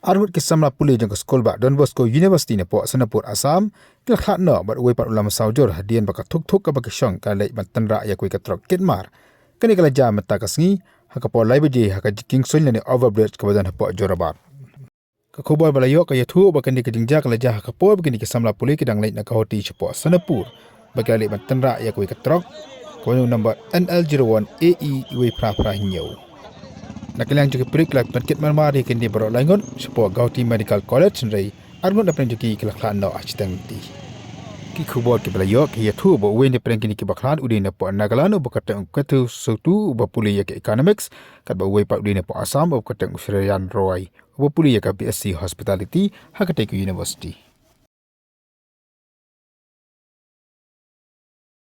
Ngut ke Samla Pule jang ke skol ba Don Bosco University ne po Sanapur Assam ke Khlad no ba we par ulam saujor hadian ba ka thuk ka ba ke shong ka le ban Tynrah ya koi ka Trok kitmar kani kala ja mata ka sngi ha ka po lai beje ha ka king soil ne overbridge ka badan po Jorabad ka khobor bala yo ka yathu ba kani ke jingja kala ja ha ka po kani ke Samla Pule ke dang le na ka hoti po Sanapur ba ka le ban Tynrah ya koi ka Trok ko number NL01 AE we pra nyo Nakilang juga periklap penkit marmari kini berok langon sebuah Gauti Medical College sendiri argun dapat juga kelaklan no acitang ti. Ki kubur ke belayok ki yatu bo wen depren kini ki baklan udin po Nagalano bo kata katu sutu bo puli ya ke economics kat bo we pa udin po Assam bo kata Australian Roy bo puli ya ke BSc Hospitality hakate ke university.